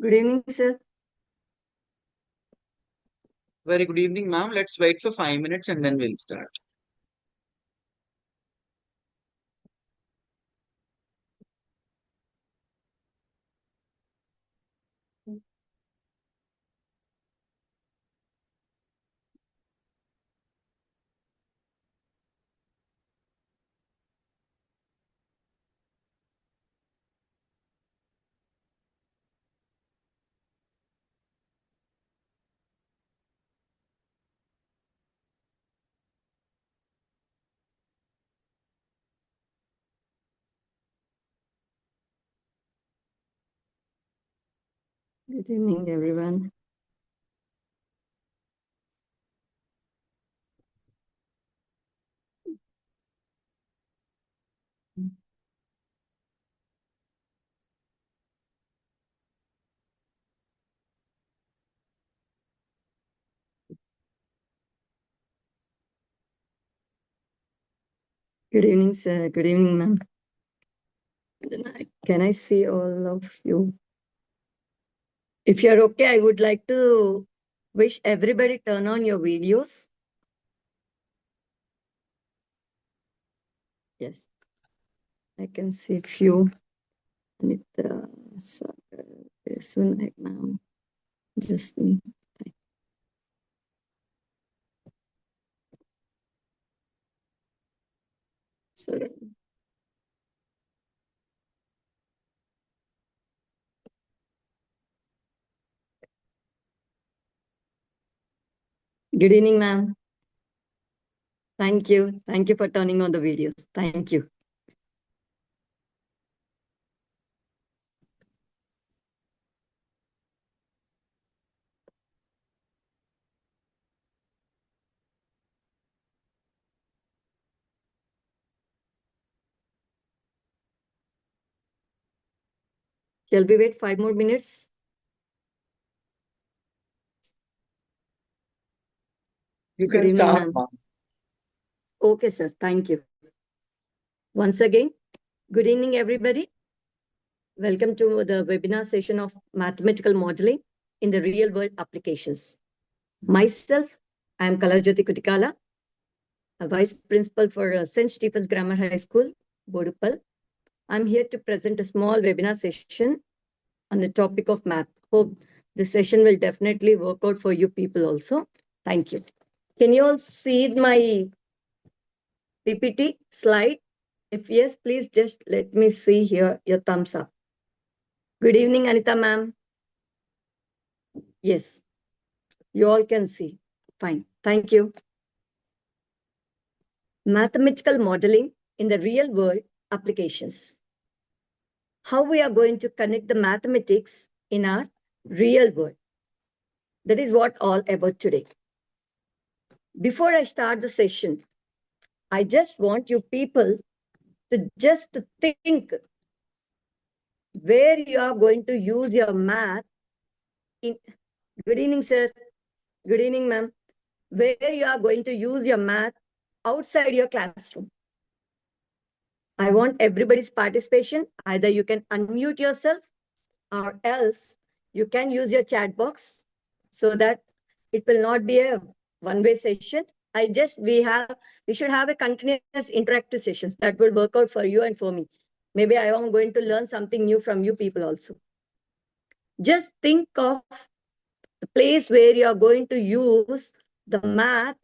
Good evening, sir. Very good evening, ma'am. Let's wait for 5 minutes and then we'll start. Good evening, everyone. Good evening, sir. Good evening, ma'am. Can I see all of you? If you're okay, I would like to wish everybody turn on your videos. Yes. I can see few. Anita, Sagar, Sunaik, ma'am. Just me. Sorry. Good evening, ma'am. Thank you. Thank you for turning on the videos. Thank you. Shall we wait 5 more minutes? You Good can evening, start, ma'am. ma'am. Okay, sir. Thank you. Once again, good evening, everybody. Welcome to the webinar session of mathematical modeling in the real world applications. Myself, I am Kalarjyoti Kutikala, a vice principal for St. Stephen's Grammar High School, Boduppal. I'm here to present a small webinar session on the topic of math. Hope this session will definitely work out for you people also. Thank you. Can you all see my PPT slide? If yes, please just let me see here your thumbs up. Good evening, Anita ma'am. Yes, you all can see. Fine. Thank you. Mathematical modeling in the real world applications. How we are going to connect the mathematics in our real world. That is what all about today. Before I start the session, I just want you people to just think where you are going to use your math in. Good evening, sir. Good evening, ma'am. Where you are going to use your math outside your classroom. I want everybody's participation. Either you can unmute yourself or else you can use your chat box so that it will not be a one-way session. We should have a continuous interactive sessions that will work out for you and for me. Maybe I am going to learn something new from you people also. Just think of the place where you are going to use the math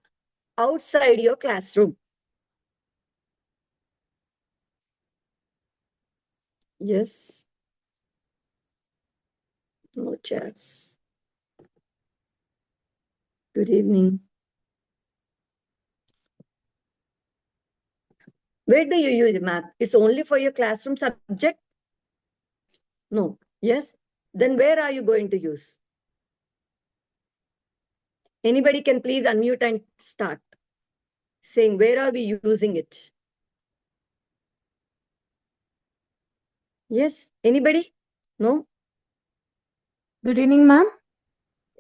outside your classroom. Yes. No chats. Good evening. Where do you use math? It's only for your classroom subject? No. Yes? Then where are you going to use? Anybody can please unmute and start saying where are we using it? Yes? Anybody? No? Good evening, ma'am.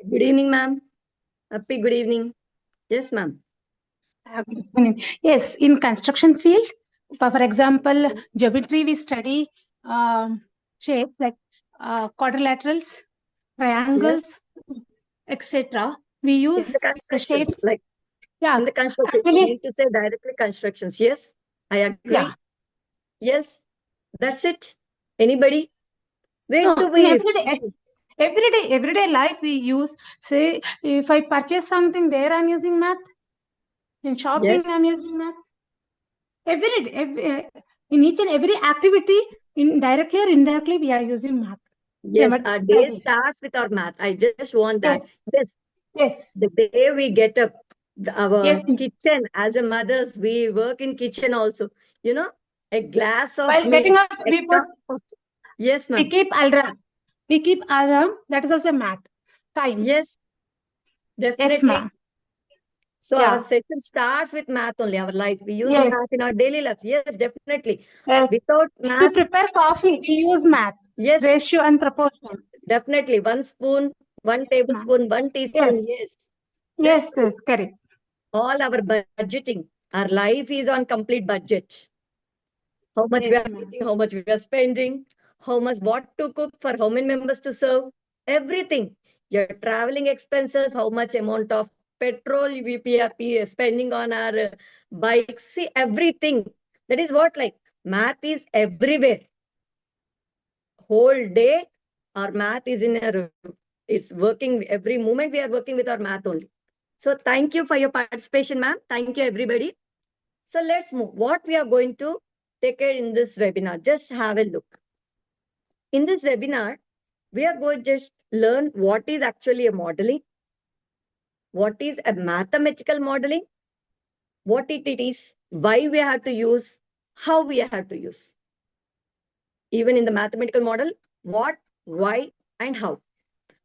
Good evening, ma'am. Happy good evening. Yes, ma'am. Good evening. Yes, in construction field, for example, geometry we study shapes like quadrilaterals, triangles, etc. We In use the the constructions, shapes. like Yeah, in the construction, you actually, need to say directly constructions. Yes, I agree. yeah. Yes, that's it. Anybody? Where No, do in we? everyday life we use. Say, if I purchase something there, I'm using math. In shopping, Yes, I'm using math. In each and every activity, directly or indirectly, we are using math. yes. But Our day starts with our math. I just want that. yes, Yes, yes, the day we get up, yes. our kitchen as a mothers, we work in kitchen also. You know, a glass of While getting milk. up, a cup of- Yes, we ma'am. keep alarm. We keep alarm. That is also math. Time. Yes, Yes, definitely. ma'am. So our Yeah. session starts with math only, our life. We use Yes. math in our daily life. Yes, definitely. Yes. Without To math, prepare coffee, we use math. yes, Ratio and proportion. definitely. 1 spoon, 1 tablespoon, 1 teaspoon. Yes. Yes, Yes, correct. all our budgeting. Our life is on complete budget. How much we Yes, are ma'am. eating, how much we are spending, how much what to cook, for how many members to serve, everything. Your traveling expenses, how much amount of petrol we are spending on our bikes. See, everything. That is what, like, math is everywhere. Whole day, our math is it's working. Every moment we are working with our math only. So thank you for your participation, ma'am. Thank you, everybody. So let's move. What we are going to take care in this webinar. Just have a look. In this webinar, we are going to just learn what is actually a modeling, what is a mathematical modeling, what it is, why we have to use, how we have to use. Even in the mathematical model, what, why, and how.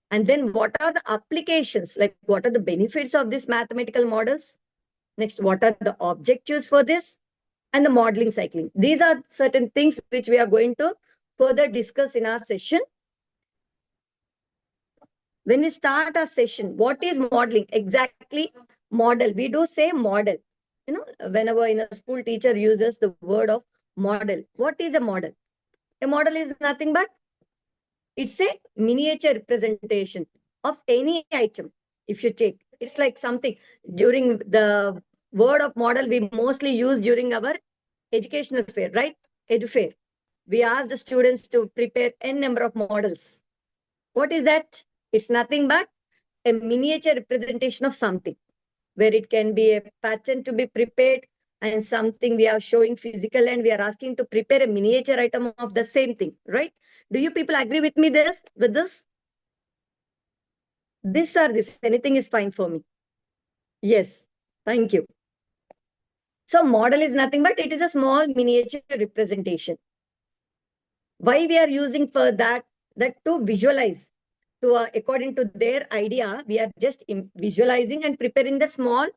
And then what are the applications, like what are the benefits of these mathematical models? Next, what are the objectives for this? And the modeling cycling. These are certain things which we are going to further discuss in our session. When we start our session, what is modeling? Exactly, model. We do say model. You know, whenever in a school teacher uses the word of model. What is a model? A model is nothing but it's a miniature representation of any item. If you take, it's like something during the word of model we mostly use during our educational fair, right? Edu fair. We ask the students to prepare n number of models. What is that? It's nothing but a miniature representation of something, where it can be a pattern to be prepared and something we are showing physical and we are asking to prepare a miniature item of the same thing, right? Do you people agree with me with this? This or this, anything is fine for me. Yes, thank you. So model is nothing but it is a small miniature representation. Why we are using for that to visualize, to according to their idea, we are just visualizing and preparing the small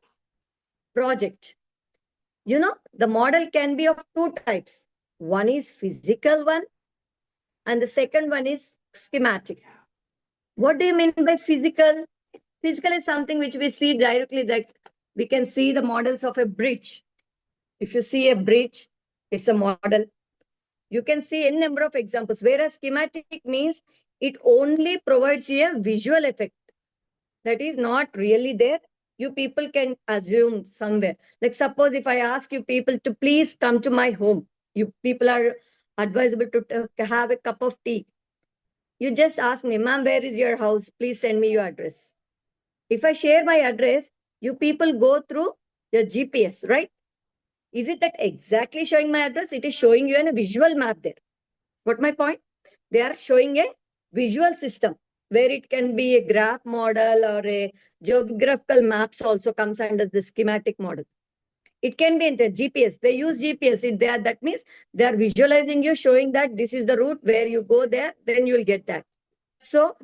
project. You know, the model can be of two types. One is physical one, and the second one is schematic. What do you mean by physical? Physical is something which we see directly, like we can see the models of a bridge. If you see a bridge, it's a model. You can see any number of examples, whereas schematic means it only provides you a visual effect that is not really there. You people can assume somewhere. Like suppose if I ask you people to please come to my home, you people are advisable to have a cup of tea. You just ask me, ma'am, where is your house? Please send me your address. If I share my address, you people go through your GPS, right? Is it that exactly showing my address? It is showing you in a visual map there. What my point? They are showing a visual system where it can be a graph model or a geographical maps also comes under the schematic model. It can be in the GPS. They use GPS. That means they are visualizing you, showing that this is the route where you go there, then you will get that. So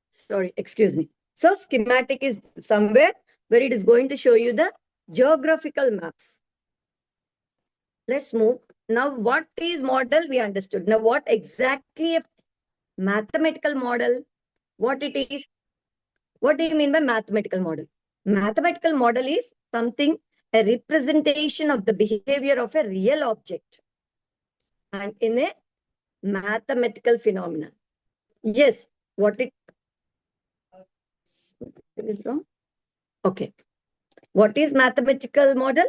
sorry, excuse me. So schematic is somewhere where it is going to show you the geographical maps. Let's move. Now, what is model? We understood. Now, what exactly a mathematical model? What it is? What do you mean by mathematical model? Mathematical model is something, a representation of the behavior of a real object and in a mathematical phenomenon. Yes, what it is wrong? Okay. What is mathematical model?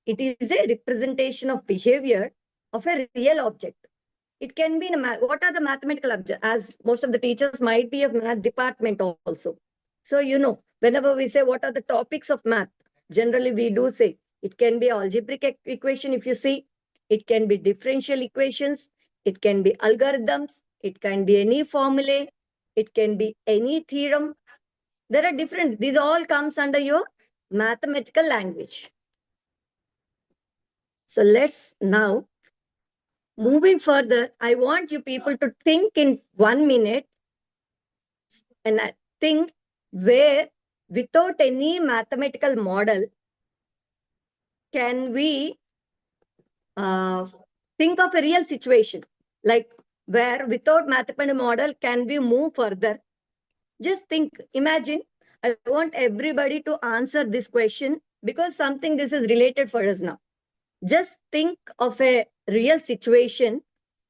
It is a representation of behavior of a real object. It can be in a what are the mathematical objects? As most of the teachers might be of math department also. So, you know, whenever we say what are the topics of math, generally we do say it can be algebraic equation if you see, it can be differential equations, it can be algorithms, it can be any formulae, it can be any theorem. There are different, these all comes under your mathematical language. So let's now, moving further, I want you people to think in 1 minute and think where without any mathematical model can we think of a real situation, like where without mathematical model can we move further. Just think, imagine. I want everybody to answer this question because something this is related for us now. Just think of a real situation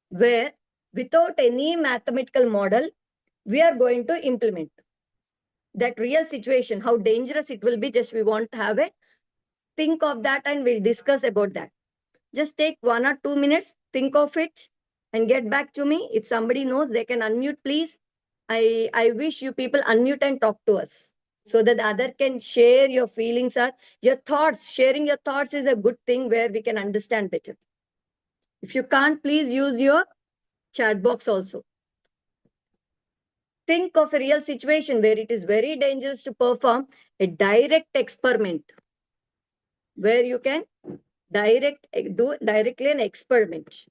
where without any mathematical model, we are going to implement that real situation, how dangerous it will be. Just we want to have a think of that and we'll discuss about that. Just take 1 or 2 minutes, think of it and get back to me. If somebody knows, they can unmute, please. I wish you people unmute and talk to us so that the other can share your feelings or your thoughts. Sharing your thoughts is a good thing where we can understand better. If you can't, please use your chat box also. Think of a real situation where it is very dangerous to perform a direct experiment, where you can do directly an experiment.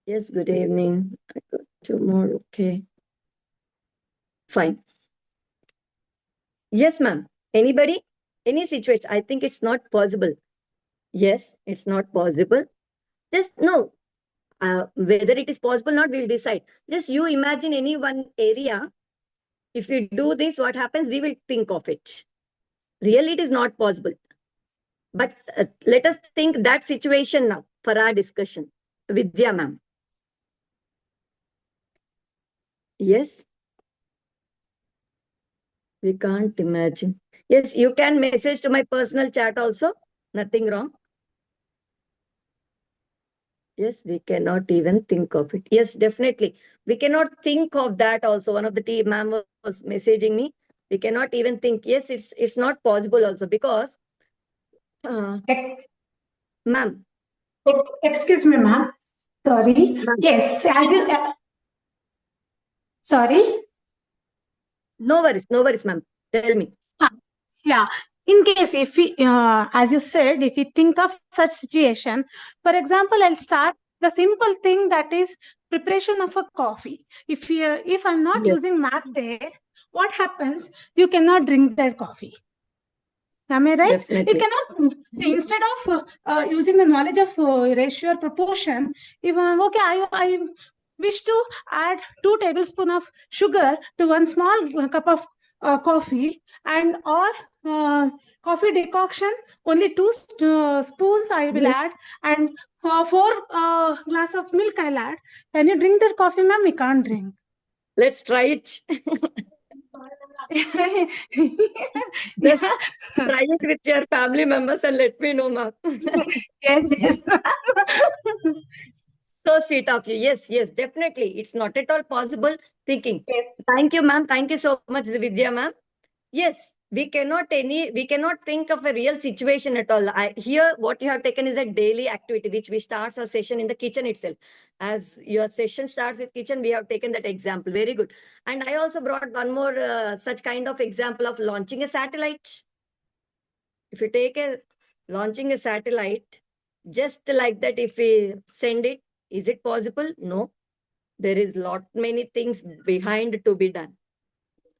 Yes, good evening. I got 2 more. Okay. Fine. Yes, ma'am. Anybody? Any situation? I think it's not possible. Yes, it's not possible. Just no. Whether it is possible or not, we'll decide. Just you imagine any one area. If we do this, what happens? We will think of it. Really, it is not possible. But let us think that situation now for our discussion. Vidya, ma'am. Yes. We can't imagine. Yes, you can message to my personal chat also. Nothing wrong. Yes, we cannot even think of it. Yes, definitely. We cannot think of that also. One of the team ma'am was messaging me. We cannot even think. Yes, it's not possible also because, ma'am. Excuse me, ma'am. Sorry. Yes, as you. Sorry. No worries, ma'am. Tell me. Yeah. In case if we, as you said, if we think of such situation, for example, I'll start the simple thing that is preparation of a coffee. If I'm not Yes. using math there, what happens? You cannot drink that coffee. Am I right? Definitely. You cannot see, instead of using the knowledge of ratio or proportion, if okay, I wish to add 2 tablespoons of sugar to 1 small cup of coffee, and or coffee decoction, only 2 spoons I will add, and 4 glass of milk I'll add. Can you drink that coffee, ma'am? We can't drink. Let's try it. Just try it with your family members and let me know, ma'am. yes. So sweet of you. Yes, definitely. It's not at all possible thinking. Yes. Thank you, ma'am. Thank you so much, Vidya, ma'am. Yes, we cannot think of a real situation at all. Here, what you have taken is a daily activity, which we starts our session in the kitchen itself. As your session starts with kitchen, we have taken that example. Very good. And I also brought one more such kind of example of launching a satellite. If you take launching a satellite, just like that, if we send it, is it possible? No. There is many things behind to be done.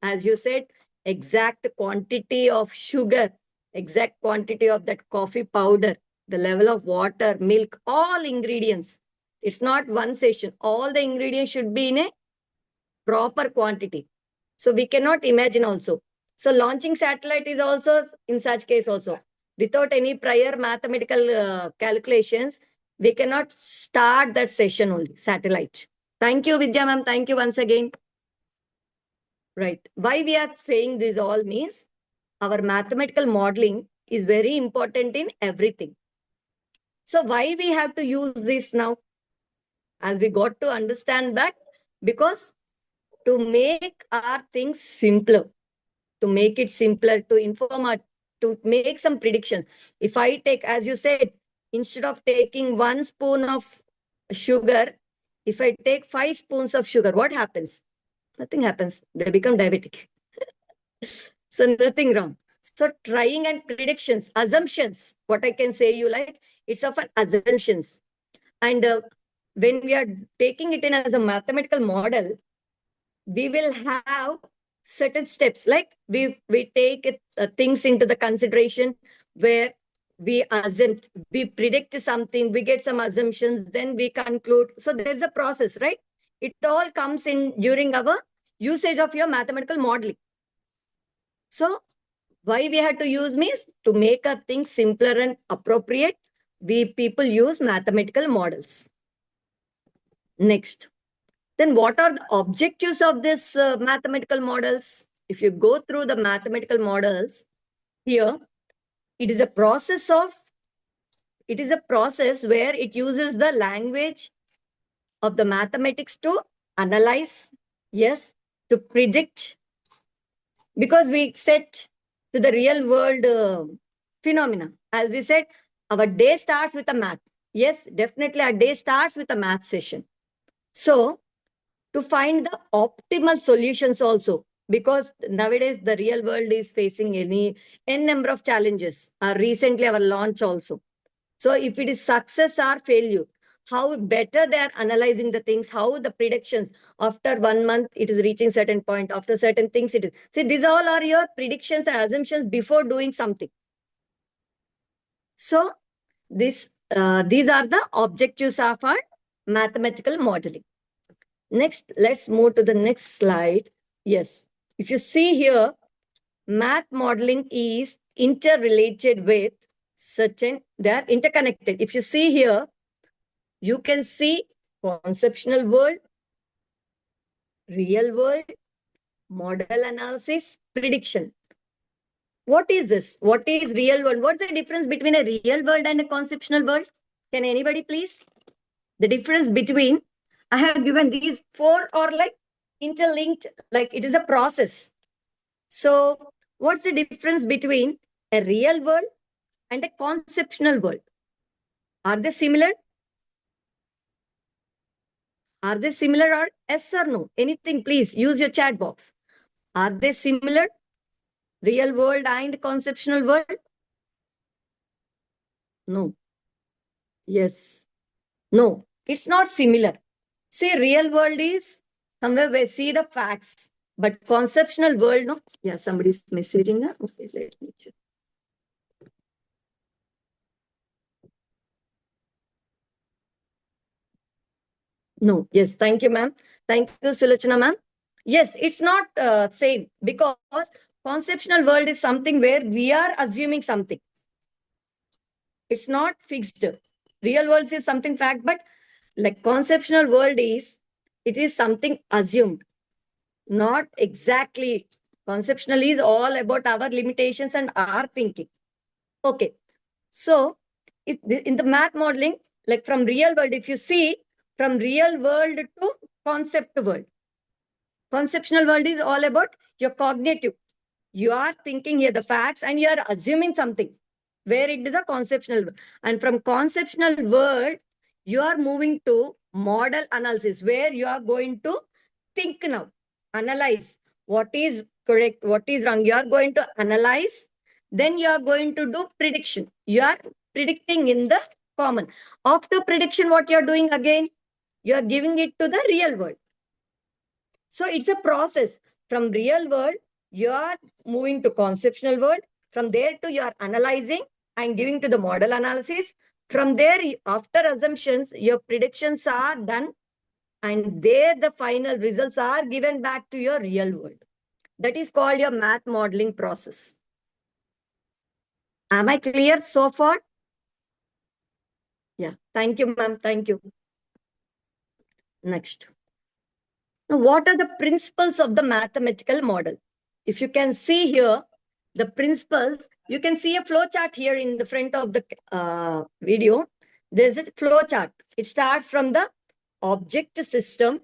As you said, exact quantity of sugar, exact quantity of that coffee powder, the level of water, milk, all ingredients. It's not one session. All the ingredients should be in a proper quantity. So we cannot imagine also. So launching satellite is also in such case also. Without any prior mathematical calculations, we cannot start that session only, satellite. Thank you, Vidya ma'am. Thank you once again. Right. Why we are saying this all means our mathematical modeling is very important in everything. So why we have to use this now? As we got to understand that, because to make our things simpler, to make it simpler, to inform our, to make some predictions. If I take, as you said, instead of taking 1 spoon of sugar, if I take 5 spoons of sugar, what happens? Nothing happens. They become diabetic. So nothing wrong. So trying and predictions, assumptions, what I can say you like, it's of an assumptions. And when we are taking it in as a mathematical model, we will have certain steps, like we take it, things into the consideration where we assume, we predict something, we get some assumptions, then we conclude. So there's a process, right? It all comes in during our usage of your mathematical modeling. So why we had to use means to make a thing simpler and appropriate, we people use mathematical models. Next. Then what are the objectives of this mathematical models? If you go through the mathematical models here, it is a process where it uses the language of the mathematics to analyze, yes, to predict, because we set to the real world phenomena. As we said, our day starts with a math. Yes, definitely our day starts with a math session. So to find the optimal solutions also, because nowadays the real world is facing n number of challenges. Recently our launch also. So if it is success or failure, how better they are analyzing the things, how the predictions after 1 month it is reaching certain point, after certain things it is. See, these all are your predictions and assumptions before doing something. So these are the objectives of our mathematical modeling. Next, let's move to the next slide. Yes, if you see here, math modeling is interrelated with certain, they are interconnected. If you see here, you can see conceptual world, real world, model analysis, prediction. What is this? What is real world? What's the difference between a real world and a conceptual world? Can anybody please? The difference between, I have given these 4 are like interlinked, like it is a process. So what's the difference between a real world and a conceptual world? Are they similar? Are they similar or yes or no? Anything, please use your chat box. Are they similar? Real world and conceptual world? No. Yes. No, it's not similar. See, real world is somewhere we see the facts, but conceptual world, no. Yeah, somebody's messaging her. Okay, let me check. No, yes, thank you, ma'am. Thank you, Sulachana, ma'am. Yes, it's not same, because conceptual world is something where we are assuming something. It's not fixed. Real world is something fact, but like conceptual world is, it is something assumed. Not exactly. Conceptual is all about our limitations and our thinking. Okay. So in the math modeling, like from real world, if you see from real world to concept world, conceptual world is all about your cognitive. You are thinking here the facts and you are assuming something, where it is a conceptual world. And from conceptual world, you are moving to model analysis, where you are going to think now, analyze what is correct, what is wrong. You are going to analyze, then you are going to do prediction. You are predicting in the common. After prediction, what you are doing again? You are giving it to the real world. So it's a process. From real world, you are moving to conceptual world. From there to you are analyzing and giving to the model analysis. From there, after assumptions, your predictions are done. And there the final results are given back to your real world. That is called your math modeling process. Am I clear so far? Yeah. Thank you, ma'am. Thank you. Next. Now, what are the principles of the mathematical model? If you can see here, the principles, you can see a flow chart here in the front of the video. There's a flow chart. It starts from the object system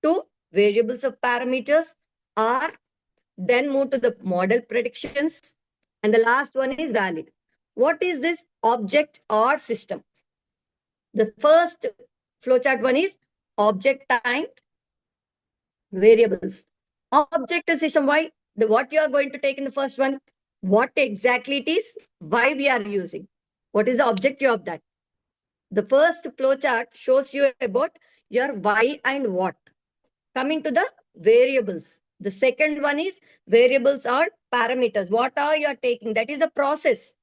to variables of parameters, or then move to the model predictions, and the last one is valid. What is this object or system? The first flowchart one is object time variables. Object system, why? What you are going to take in the first one, what exactly it is, why we are using, what is the objective of that. The first flowchart shows you about your why and what. Coming to the variables, the second one is variables or parameters. What are you taking? That is a process.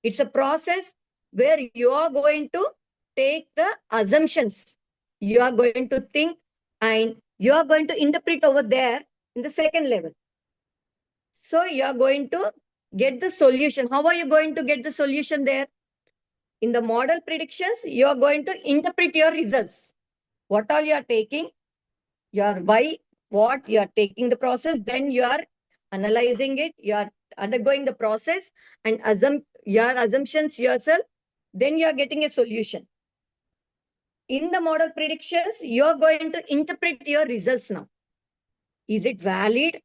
It's a process where you are going to take the assumptions. You are going to think and you are going to interpret over there in the second level. So you are going to get the solution. How are you going to get the solution there? In the model predictions, you are going to interpret your results. What all you are taking? Your why, what you are taking the process, then you are analyzing it, you are undergoing the process and your assumptions yourself, then you are getting a solution. In the model predictions, you are going to interpret your results now. Is it valid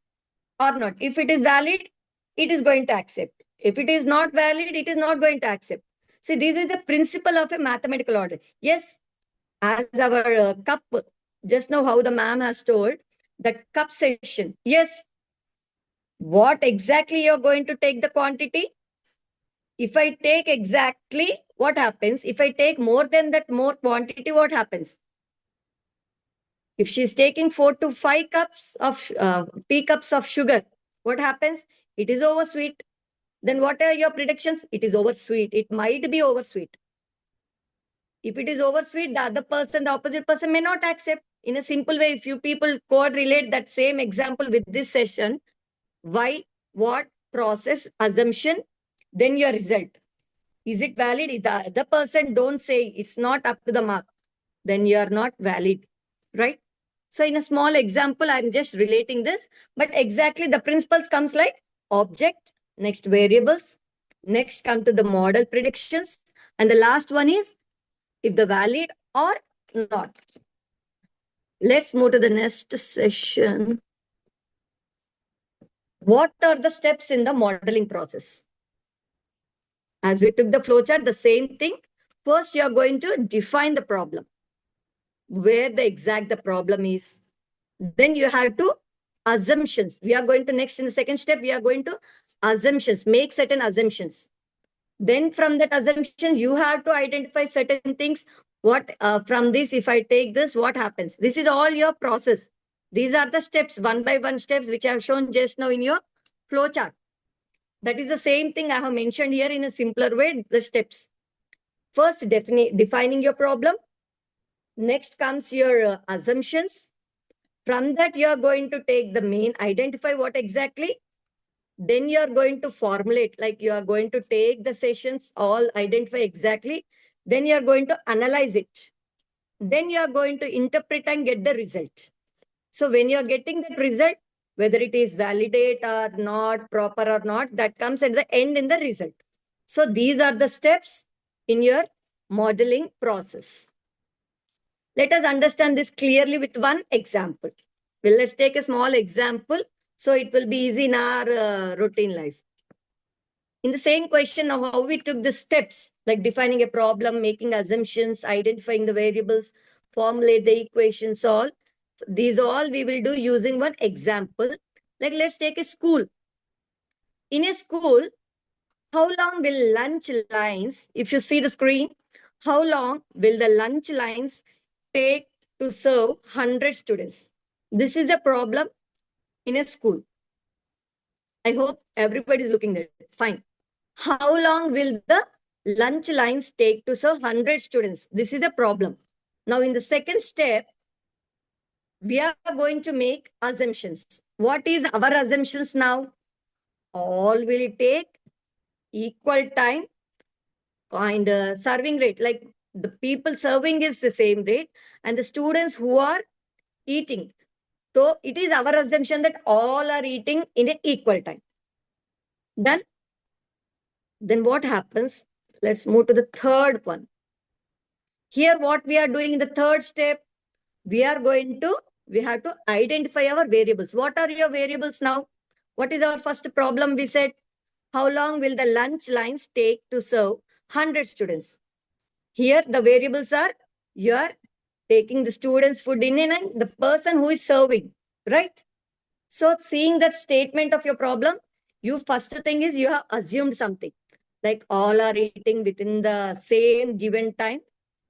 or not? If it is valid, it is going to accept. If it is not valid, it is not going to accept. See, this is the principle of a mathematical order. Yes, as our cup, just now how the ma'am has told, that cup session. Yes, what exactly you're going to take the quantity? If I take exactly, what happens? If I take more than that more quantity, what happens? If she's taking 4 to 5 cups of teacups of sugar, what happens? It is oversweet. Then what are your predictions? It is oversweet. It might be oversweet. If it is oversweet, the other person, the opposite person may not accept. In a simple way, if you people correlate that same example with this session, why, what, process, assumption, then your result. Is it valid? If the other person don't say it's not up to the mark, then you are not valid, right? So in a small example, I'm just relating this, but exactly the principles comes like object, next variables, next come to the model predictions, and the last one is if the valid or not. Let's move to the next session. What are the steps in the modeling process? As we took the flowchart, the same thing. First, you are going to define the problem, where the problem is. Then you have to assumptions. We are going to next in the second step, we are going to assumptions, make certain assumptions. Then from that assumption, you have to identify certain things. What from this, if I take this, what happens? This is all your process. These are the steps, one by one steps, which I have shown just now in your flowchart. That is the same thing I have mentioned here in a simpler way, the steps. First, defining your problem. Next comes your assumptions. From that, you are going to take the main, identify what exactly. Then you are going to formulate, like you are going to take the sessions, all identify exactly. Then you are going to analyze it. Then you are going to interpret and get the result. So when you are getting that result, whether it is validate or not, proper or not, that comes at the end in the result. So these are the steps in your modeling process. Let us understand this clearly with one example. Well, let's take a small example so it will be easy in our routine life. In the same question of how we took the steps, like defining a problem, making assumptions, identifying the variables, formulate the equations, all. These all we will do using one example. Like let's take a school. In a school, how long will lunch lines, if you see the screen, how long will the lunch lines take to serve 100 students? This is a problem in a school. I hope everybody is looking at it. Fine. How long will the lunch lines take to serve 100 students? This is a problem. Now, in the second step, we are going to make assumptions. What is our assumptions now? All will take equal time and serving rate. Like the people serving is the same rate and the students who are eating. So it is our assumption that all are eating in an equal time. Then what happens? Let's move to the third one. Here, what we are doing in the third step, we have to identify our variables. What are your variables now? What is our first problem? We said, how long will the lunch lines take to serve 100 students? Here, the variables are, you are taking the students' food in and the person who is serving, right? So seeing that statement of your problem, you first thing is you have assumed something. Like all are eating within the same given time.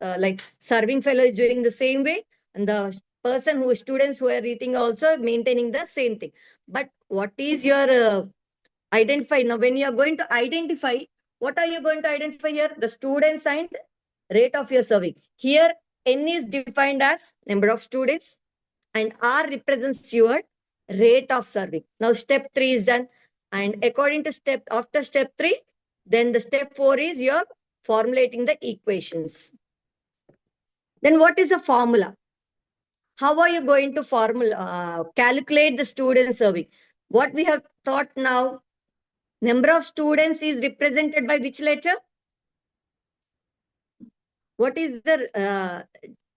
Like serving fellow is doing the same way. And the students who are eating also maintaining the same thing. But what is your identify? Now, when you are going to identify, what are you going to identify here? The students and rate of your serving. Here, N is defined as number of students and R represents your rate of serving. Now, step 3 is done. And according to after step 3, then the step 4 is your formulating the equations. Then what is the formula? How are you going to calculate the student serving? What we have thought now, number of students is represented by which letter? What is the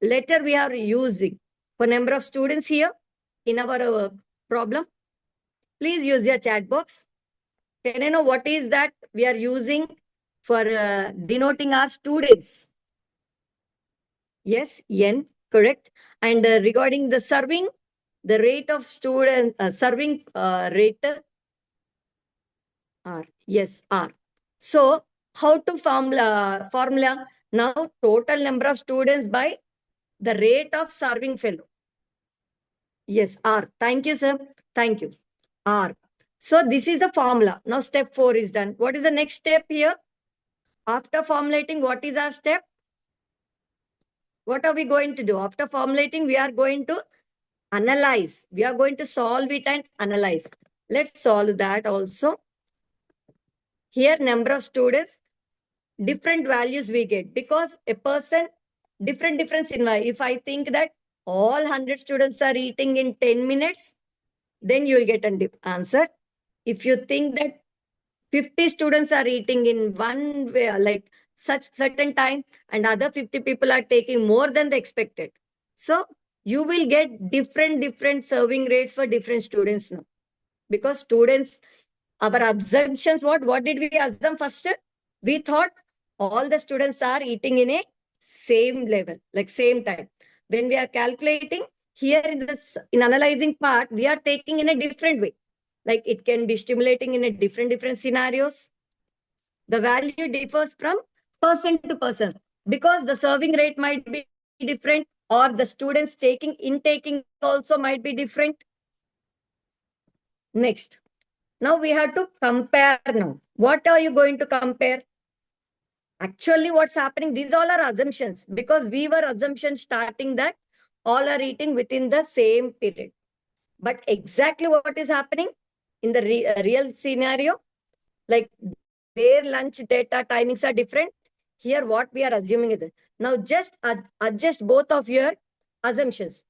letter we are using for number of students here in our problem? Please use your chat box. Can I know what is that we are using for denoting our students? Yes, N, correct. And regarding the serving, the rate of student serving rate, R. Yes, R. So, how to formula? Now, total number of students by the rate of serving fellow. Yes, R. Thank you, sir. Thank you. R. So, this is the formula. Now, step 4 is done. What is the next step here? After formulating, what is our step? What are we going to do? After formulating, we are going to analyze. We are going to solve it and analyze. Let's solve that also. Here, number of students, different values we get because a person, different in life. If I think that all 100 students are eating in 10 minutes, then you will get an answer. If you think that 50 students are eating in one way, like such certain time, and other 50 people are taking more than the expected. So you will get different serving rates for different students now. Because students, our assumptions, what did we assume first? We thought all the students are eating in a same level, like same time. When we are calculating, here in analyzing part, we are taking in a different way. Like it can be stimulating in a different scenarios. The value differs from person to person because the serving rate might be different or the students intaking also might be different. Next. Now we have to compare now. What are you going to compare? Actually, what's happening? These all are assumptions because we were assumptions starting that all are eating within the same period. But exactly what is happening in the real scenario, like their lunch data timings are different. Here, what we are assuming is now just adjust both of your assumptions.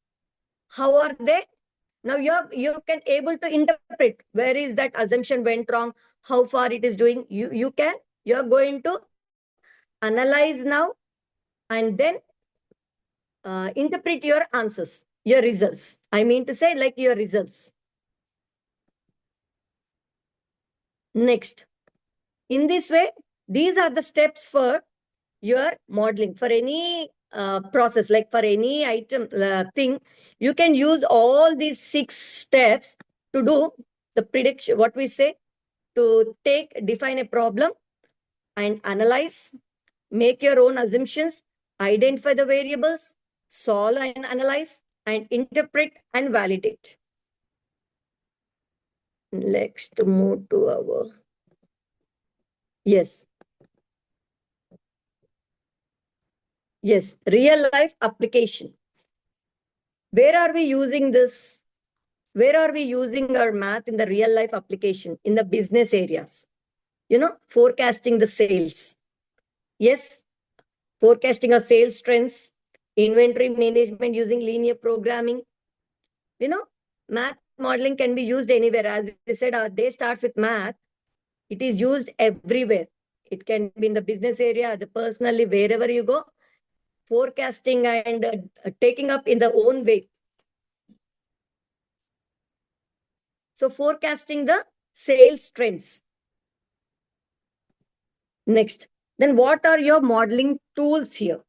How are they? Now you can able to interpret where is that assumption went wrong, how far it is doing. You're going to analyze now and then interpret your answers, your results. I mean to say like your results. Next, in this way, these are the steps for your modeling. For any process, like for any item thing, you can use all these 6 steps to do the prediction, what we say, to define a problem and analyze, make your own assumptions, identify the variables, solve and analyze, and interpret and validate. Next, move to our, yes, real life application. Where are we using this? Where are we using our math in the real life application, in the business areas? Forecasting the sales. Yes, forecasting our sales trends, inventory management using linear programming. Math modeling can be used anywhere. As we said, our day starts with math. It is used everywhere. It can be in the business area, personally, wherever you go. Forecasting and taking up in the own way. So forecasting the sales trends. Next, then what are your modeling tools here?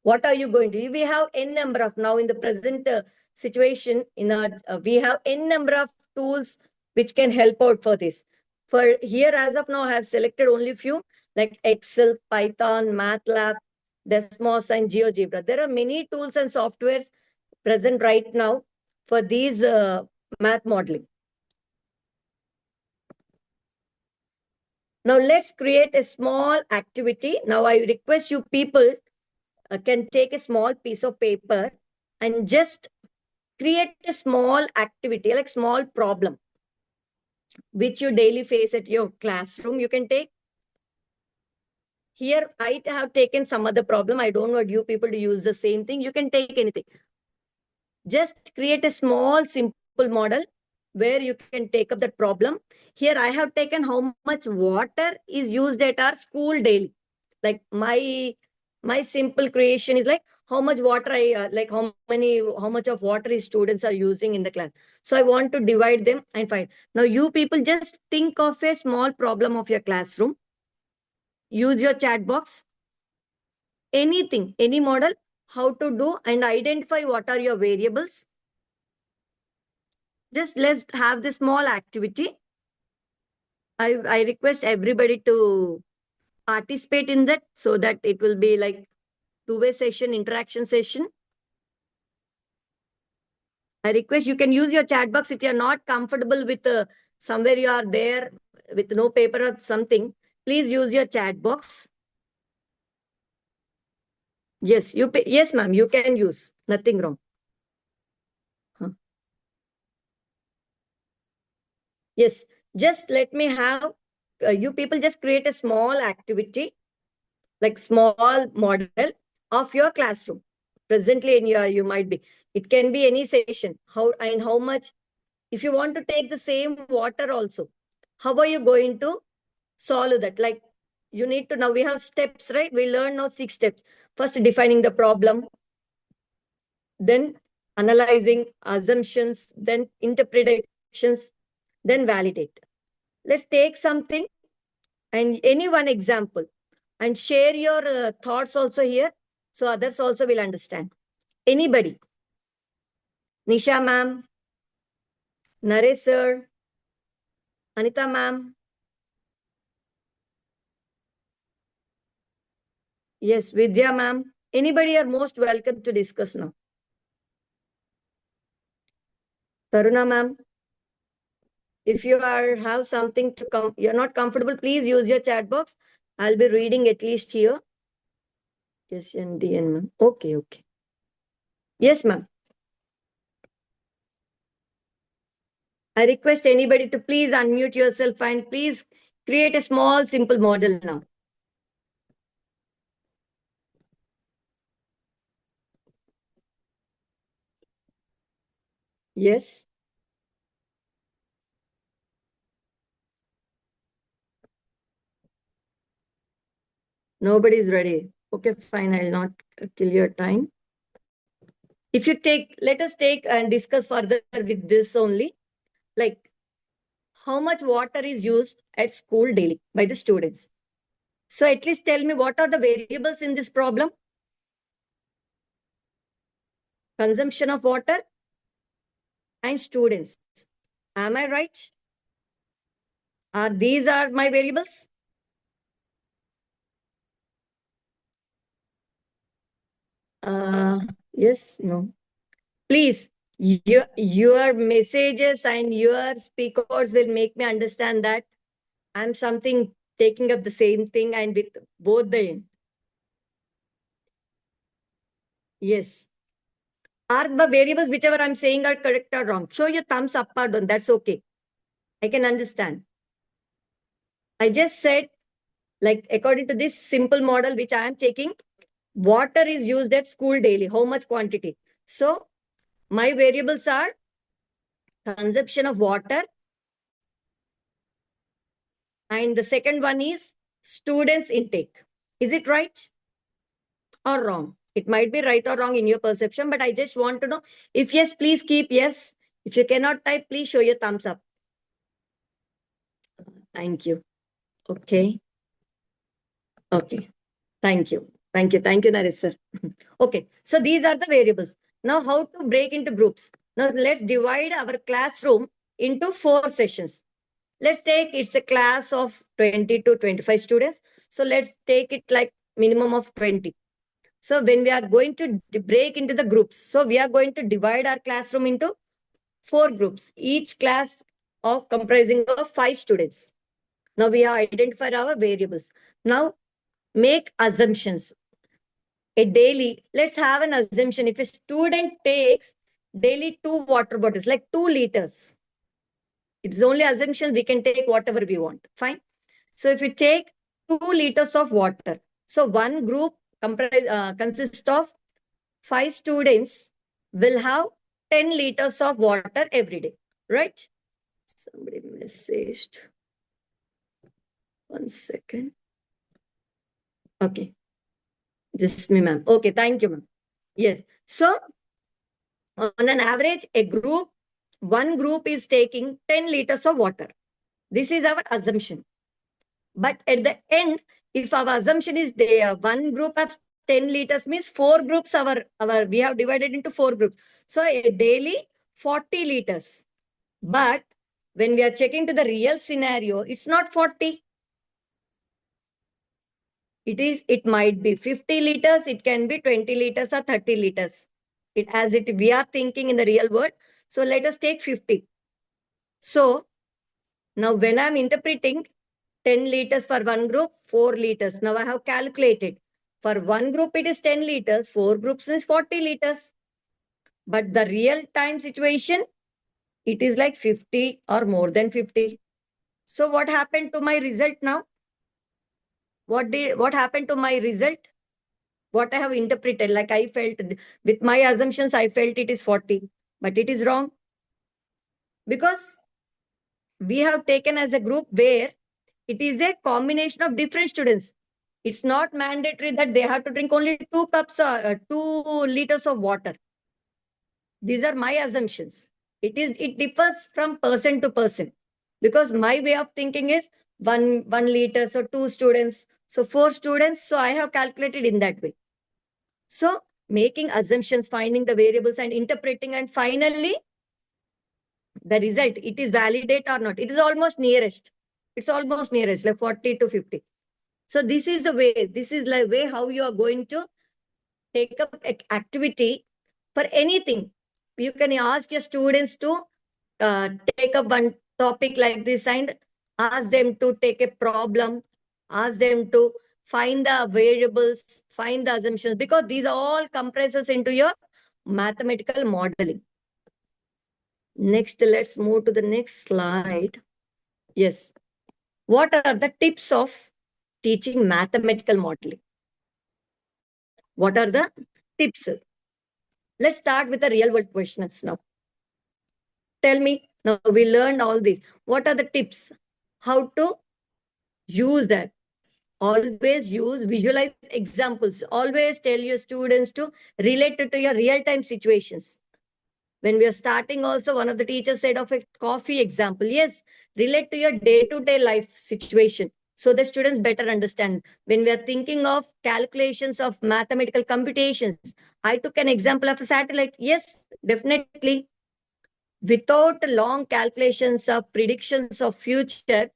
What are you going to do? We have n number of, now in the present situation, we have n number of tools which can help out for this. For here, as of now, I have selected only few like Excel, Python, MATLAB, Desmos, and GeoGebra. There are many tools and softwares present right now for these math modeling. Now let's create a small activity. Now I request you people can take a small piece of paper and just create a small activity, like small problem, which you daily face at your classroom. You can take. Here, I have taken some other problem. I don't want you people to use the same thing. You can take anything. Just create a small, simple model where you can take up that problem. Here, I have taken how much water is used at our school daily. Like my simple creation is like how much water how much of water is students are using in the class. So I want to divide them and find. Now you people just think of a small problem of your classroom. Use your chat box. Anything, any model, how to do and identify what are your variables. Just let's have this small activity. I request everybody to participate in that so that it will be like two-way session, interaction session. I request you can use your chat box if you are not comfortable with somewhere you are there with no paper or something. Please use your chat box. Yes, yes, ma'am, you can use. Nothing wrong. Yes, just let me have, you people just create a small activity, like small model of your classroom. Presently you might be. It can be any session. How much, if you want to take the same water also, how are you going to solve that? Like you need to, now we have steps, right? We learn now 6 steps. First, defining the problem, then analyzing assumptions, then interpretations, then validate. Let's take something and any one example and share your thoughts also here so others also will understand. Anybody? Nisha ma'am, Naresh sir, Anita ma'am. Yes, Vidya ma'am. Anybody are most welcome to discuss now. Taruna ma'am. If you have something to come, you're not comfortable, please use your chat box. I'll be reading at least here. Yes, and DN ma'am. Okay. Yes, ma'am. I request anybody to please unmute yourself and please create a small, simple model now. Yes. Nobody is ready. Okay, fine. I'll not kill your time. If you let us take and discuss further with this only. Like, how much water is used at school daily by the students? So at least tell me what are the variables in this problem? Consumption of water and students. Am I right? These are my variables? Yes, no. Please, your messages and your speakers will make me understand that I'm something taking up the same thing and with both the end. Yes. Are the variables whichever I'm saying are correct or wrong? Show your thumbs up or down. That's okay. I can understand. I just said, like, according to this simple model which I am taking, water is used at school daily. How much quantity? So my variables are consumption of water. And the second one is students intake. Is it right or wrong? It might be right or wrong in your perception, but I just want to know. If yes, please keep yes. If you cannot type, please show your thumbs up. Thank you. Okay. Okay. Thank you. Thank you. Thank you, Naresh sir. Okay. So these are the variables. Now, how to break into groups? Now, let's divide our classroom into 4 sessions. Let's take it's a class of 20 to 25 students. So let's take it like minimum of 20. So when we are going to break into the groups, so we are going to divide our classroom into 4 groups, each class of comprising of 5 students. Now we have identified our variables. Now make assumptions. A daily, let's have an assumption. If a student takes daily 2 water bottles, like 2 liters, it's only assumption we can take whatever we want. Fine. So if you take 2 liters of water, so one group consists of 5 students will have 10 liters of water every day, right? Somebody messaged. 1 second. Okay. Just me, ma'am. Okay, thank you, ma'am. Yes. So on an average, one group is taking 10 liters of water. This is our assumption. But at the end, if our assumption is there, one group has 10 liters means 4 groups, we have divided into 4 groups. So a daily 40 liters. But when we are checking to the real scenario, it's not 40. It might be 50 liters, it can be 20 liters or 30 liters. We are thinking in the real world. So let us take 50. So now when I'm interpreting 10 liters for one group, 4 liters. Now I have calculated. For one group, it is 10 liters. 4 groups is 40 liters. But the real time situation, it is like 50 or more than 50. So what happened to my result now? What happened to my result? What I have interpreted, like I felt with my assumptions, I felt it is 40, but it is wrong. Because we have taken as a group where it is a combination of different students. It's not mandatory that they have to drink only 2 liters of water. These are my assumptions. It differs from person to person, because my way of thinking is one liter, so 2 students, so 4 students. So I have calculated in that way. So making assumptions, finding the variables and interpreting, and finally the result, it is validate or not. It is almost nearest. It's almost nearest, like 40 to 50. So this is the way, this is like way how you are going to take up activity for anything. You can ask your students to take up one topic like this and ask them to take a problem, ask them to find the variables, find the assumptions, because these all compresses into your mathematical modeling. Next, let's move to the next slide. Yes. What are the tips of teaching mathematical modeling? What are the tips? Let's start with the real world questions now. Tell me, now we learned all this. What are the tips? How to use that? Always use visualize examples. Always tell your students to relate it to your real-time situations. When we are starting also, one of the teachers said of a coffee example. Yes, relate to your day-to-day life situation, so the students better understand. When we are thinking of calculations of mathematical computations, I took an example of a satellite. Yes, definitely. Without long calculations of predictions of future,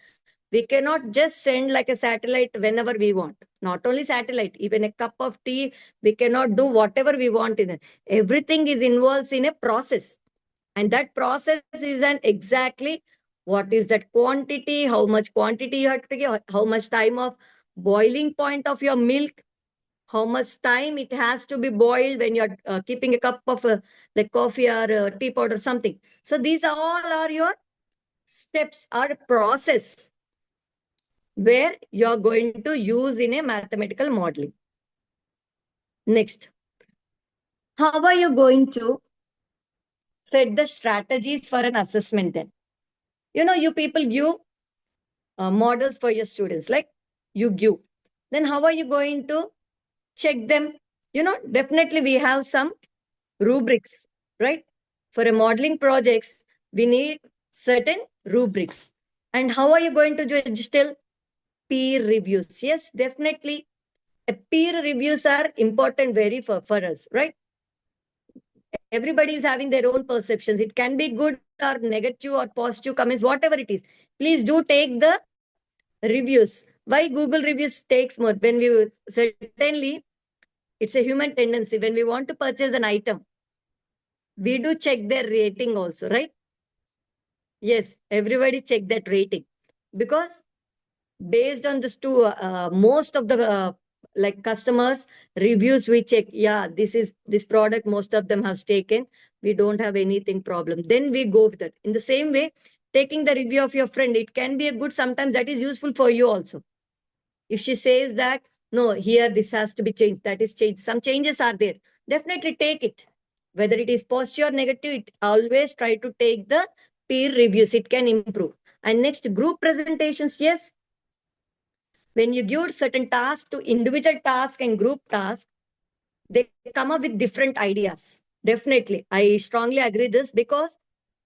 we cannot just send like a satellite whenever we want. Not only satellite, even a cup of tea, we cannot do whatever we want in it. Everything is involved in a process. And that process is an exactly what is that quantity, how much quantity you have to give, how much time of boiling point of your milk, how much time it has to be boiled when you're keeping a cup of like coffee or tea powder or something. So these all are your steps or process where you're going to use in a mathematical modeling. Next, how are you going to set the strategies for an assessment then? You know, you people give models for your students, like you give. Then how are you going to check them? You know, definitely we have some rubrics, right? For a modeling projects, we need certain rubrics. And how are you going to judge still? Peer reviews. Yes, definitely. Peer reviews are important very for us, right? Everybody is having their own perceptions. It can be good or negative or positive comments, whatever it is. Please do take the reviews. Why Google reviews takes more? When we certainly, it's a human tendency. When we want to purchase an item, we do check their rating also, right? Yes, everybody check that rating because based on this two, most of the like customers reviews we check. Yeah, this product. Most of them have taken. We don't have anything problem. Then we go with that. In the same way, taking the review of your friend, it can be a good. Sometimes that is useful for you also. If she says that no, here this has to be changed, that is changed. Some changes are there. Definitely take it. Whether it is positive or negative, it always try to take the peer reviews. It can improve. And next, group presentations. Yes, when you give certain tasks to individual task and group task, they come up with different ideas. Definitely, I strongly agree this because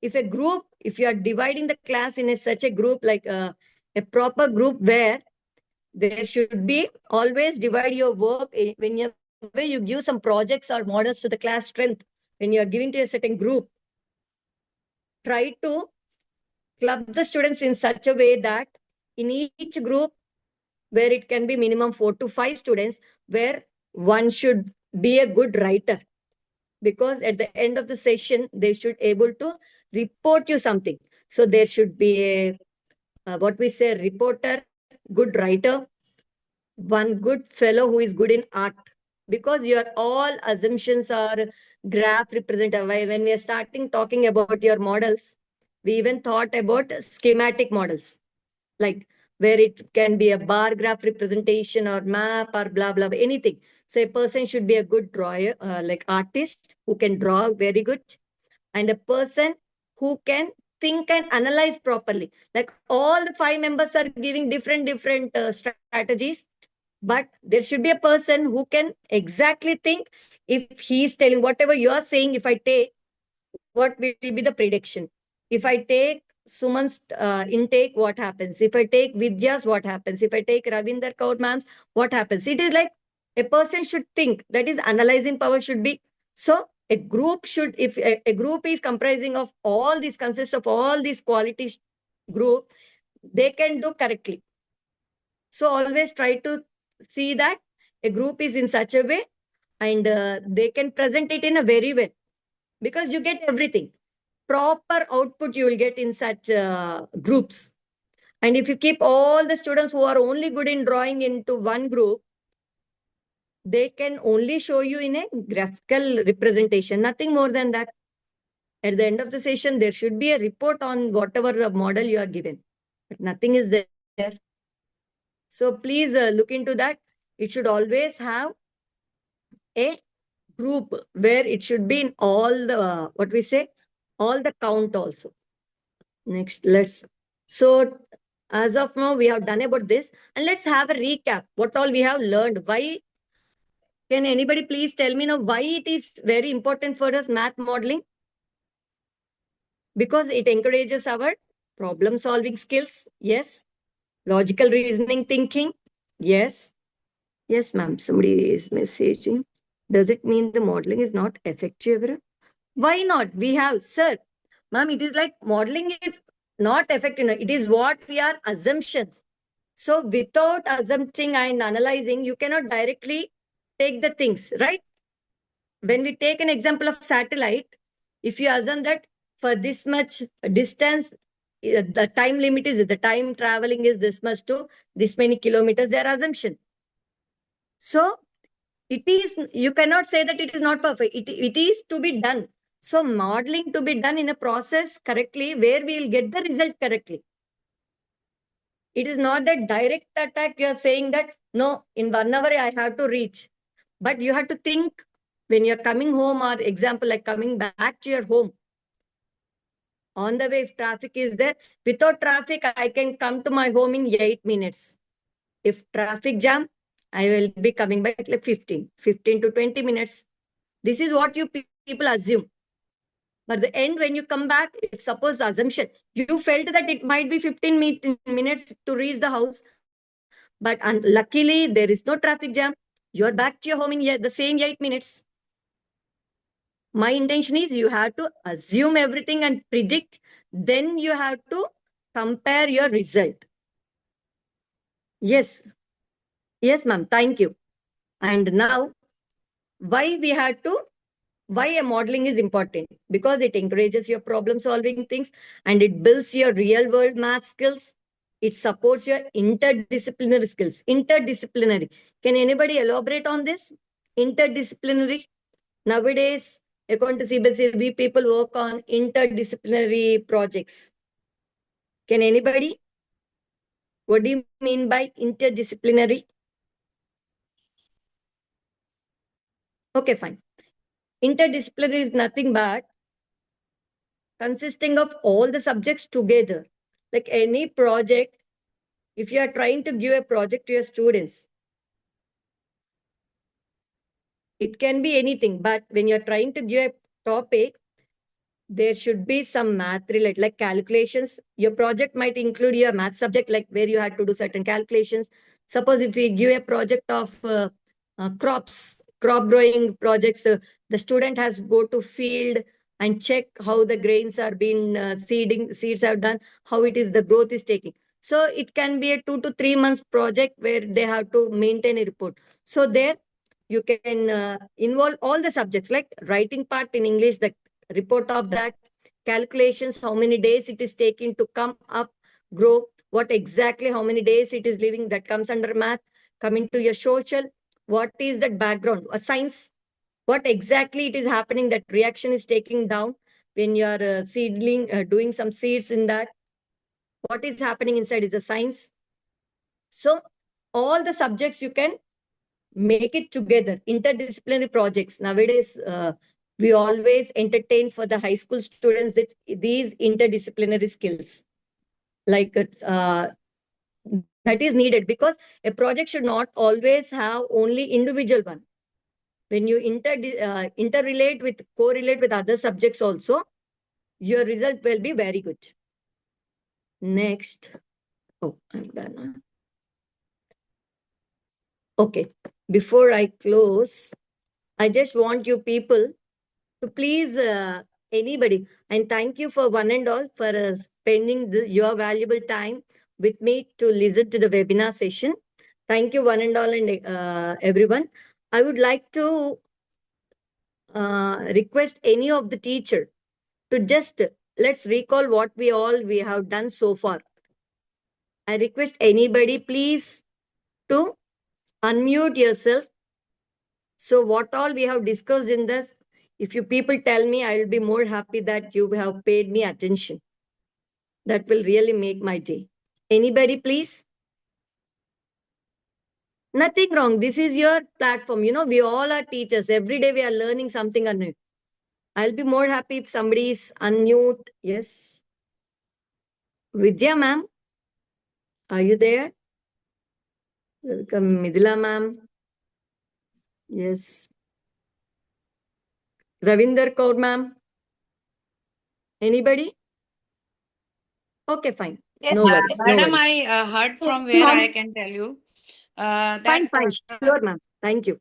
if a group, if you are dividing the class in such a group, like a proper group where there should be always divide your work whenever you give some projects or models to the class strength. When you are giving to a certain group, try to club the students in such a way that in each group, where it can be minimum 4 to 5 students, where one should be a good writer. Because at the end of the session, they should able to report you something. So there should be a, what we say, reporter, good writer, one good fellow who is good in art. Because your all assumptions are graph representative. When we are starting talking about your models, we even thought about schematic models, like where it can be a bar graph representation or map or blah, blah, anything. So a person should be a good drawer, like artist who can draw very good, and a person who can think and analyze properly. Like all the 5 members are giving different strategies, but there should be a person who can exactly think. If he is telling whatever you are saying, if I take, what will be the prediction? If I take Suman's intake, what happens? If I take Vidya's, what happens? If I take Ravinder Kaur ma'am's, what happens? It is like a person should think. That is, analyzing power should be. So a group should, if a group is comprising of all these, consists of all these qualities group, they can do correctly. So always try to see that a group is in such a way, and they can present it in a very well, because you get everything. Proper output you will get in such groups. And if you keep all the students who are only good in drawing into one group, they can only show you in a graphical representation, nothing more than that. At the end of the session, there should be a report on whatever model you are given, but nothing is there. So please look into that. It should always have a group where it should be in all the, what we say, all the count also. Next, so as of now, we have done about this, and let's have a recap. What all we have learned. Why, can anybody please tell me now why it is very important for us, math modeling? Because it encourages our problem solving skills. Yes. Logical reasoning thinking. Yes. Yes, ma'am. Somebody is messaging. Does it mean the modeling is not effective? Why not? We have, sir, ma'am, it is like modeling is not effective. It is what we are assumptions. So without assuming and analyzing, you cannot directly take the things, right? When we take an example of satellite, if you assume that for this much distance, the time limit is, the time traveling is this much to this many kilometers, their assumption. So It is, you cannot say that it is not perfect. It is to be done. So modeling to be done in a process correctly, where we will get the result correctly. It is not that direct attack. You are saying that, no, in 1 hour I have to reach. But you have to think when you're coming home, or example, like coming back to your home. On the way, if traffic is there, without traffic, I can come to my home in 8 minutes. If traffic jam, I will be coming back like 15 to 20 minutes. This is what you people assume. But the end, when you come back, if suppose the assumption, you felt that it might be 15 minutes to reach the house, but luckily there is no traffic jam. You are back to your home in the same 8 minutes. My intention is you have to assume everything and predict. Then you have to compare your result. Yes. Yes, ma'am. Thank you. And now, why a modeling is important? Because it encourages your problem solving things, and it builds your real world math skills. It supports your interdisciplinary skills. Interdisciplinary. Can anybody elaborate on this? Interdisciplinary. Nowadays, according to CBSE, we people work on interdisciplinary projects. Can anybody? What do you mean by interdisciplinary? Okay, fine. Interdisciplinary is nothing but consisting of all the subjects together. Like any project, if you are trying to give a project to your students, it can be anything, but when you're trying to give a topic, there should be some math related, like calculations. Your project might include your math subject, like where you had to do certain calculations. Suppose if we give a project of crop growing projects, the student has to go to field and check how the grains are being seeds are done, how it is the growth is taking. So it can be a 2 to 3 months project where they have to maintain a report. So there you can involve all the subjects, like writing part in English, the report of that, calculations, how many days it is taking to come up, grow, what exactly, how many days it is living, that comes under math. Coming to your social, what is that background, or science, what exactly it is happening, that reaction is taking down when you are seedling, doing some seeds in that, what is happening inside is the science. So all the subjects you can make it together, interdisciplinary projects. Nowadays, we always entertain for the high school students that these interdisciplinary skills, like that is needed, because a project should not always have only individual one. When you interrelate with, correlate with other subjects also, your result will be very good. Next. Oh, I'm done. Okay. Before I close, I just want you people to please, anybody, and thank you for one and all for spending your valuable time with me to listen to the webinar session. Thank you one and all, and everyone. I would like to request any of the teacher to just, let's recall what we have done so far. I request anybody please to unmute yourself. So what all we have discussed in this, if you people tell me, I will be more happy that you have paid me attention. That will really make my day. Anybody, please? Nothing wrong. This is your platform. You know, we all are teachers. Every day we are learning something new. I'll be more happy if somebody is unmute. Yes. Vidya ma'am, are you there? Welcome, Midila ma'am. Yes. Ravinder Kaur ma'am. Anybody? Okay, fine. Yes, No worries. No madam, worries. I heard from Yes, where ma'am. I can tell you Fine, that fine. Sure, ma'am. Thank you.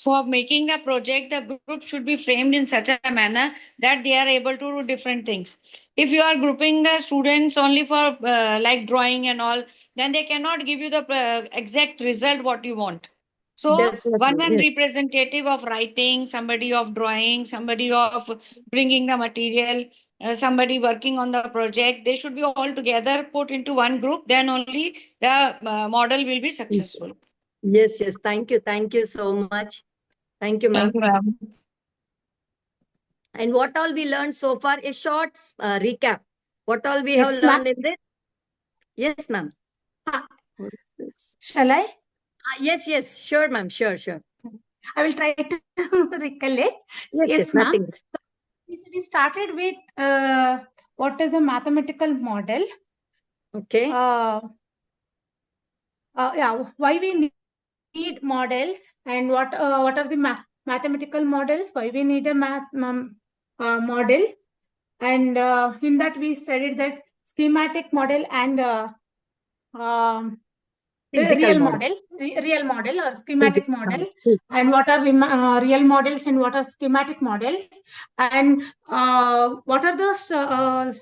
for making the project, the group should be framed in such a manner that they are able to do different things. If you are grouping the students only for like drawing and all, then they cannot give you the exact result what you want. So Definitely. one Yes. representative of writing, somebody of drawing, somebody of bringing the material, somebody working on the project, they should be all together put into one group. Then only the model will be successful. Yes, yes. Thank you. Thank you so much. Thank you, ma'am. Thank you, ma'am. And what all we learned so far, a short recap. What all we Yes, have ma'am. learned in this? Yes, ma'am. Ah, What is this? Shall I? Yes, yes. Sure, ma'am. Sure, sure. I will try to recollect. Yes, Yes, yes. ma'am. Nothing. We started with what is a mathematical model. Okay. Yeah, why we need models and what are the mathematical models? Why we need a model? And in that we studied that schematic model and Physical real model. real model or schematic Physical model, model. and what are real models and what are schematic models, and what are the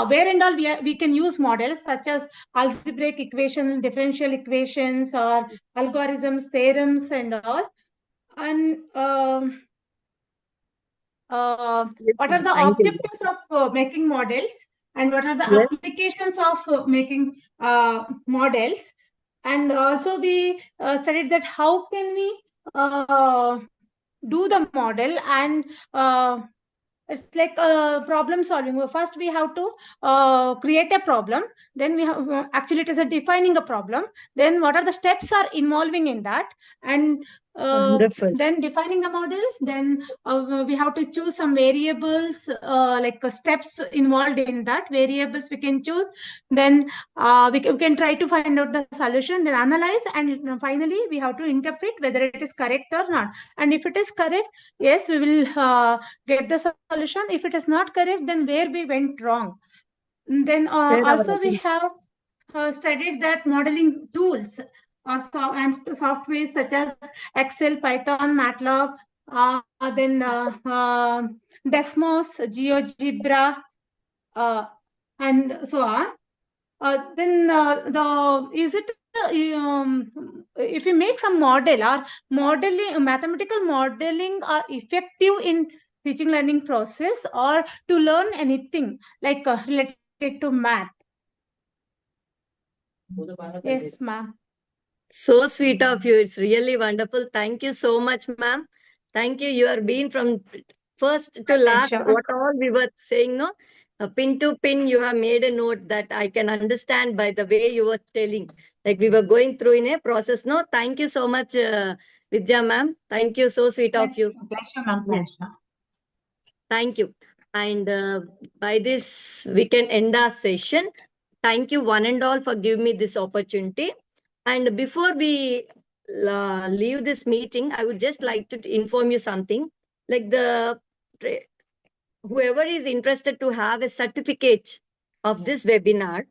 where and all we can use models such as algebraic equations, differential equations, or algorithms, theorems, and all. And Yes, what are ma'am. the Thank you. objectives of making models, and what are the Yes. applications of making models. And also we studied that how can we do the model, and it's like problem solving. Well, first we have to create a problem, then we have actually it is a defining a problem, then what are the steps are involving in that, and Wonderful. then defining the models, then we have to choose some variables, steps involved in that variables we can choose, then we can try to find out the solution, then analyze, and finally we have to interpret whether it is correct or not. And if it is correct, yes, we will get the solution. If it is not correct, then where we went wrong. And then Share our also we opinion. have studied that modeling tools and softwares such as Excel, Python, MATLAB, then Desmos, GeoGebra, and so on. Then if we make some model or modeling, mathematical modeling are effective in teaching learning process or to learn anything like related to math? Yes, ma'am. So sweet of you. It's really wonderful. Thank you so much, ma'am. Thank you. You are being from first to last. Sure. What all we were saying, no? Pin to pin, you have made a note that I can understand by the way you were telling. Like we were going through in a process. No, thank you so much, Vidya, ma'am. Thank you. So sweet of you. Pleasure, ma'am. Yes. Pleasure. Thank you. And by this, we can end our session. Thank you, one and all, for giving me this opportunity. And before we leave this meeting, I would just like to inform you something. Like whoever is interested to have a certificate of this webinar,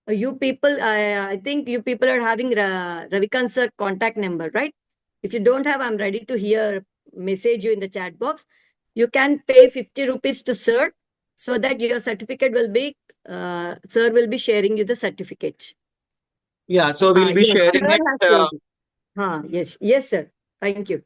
you people, I think you people are having Ravikant sir contact number, right? If you don't have, I'm ready to message you in the chat box. You can pay 50 rupees to sir so that your certificate will be, sir will be sharing you the certificate. Yeah, so we'll be Yes, sharing sir it. has told you. Yes, yes, sir. Thank you.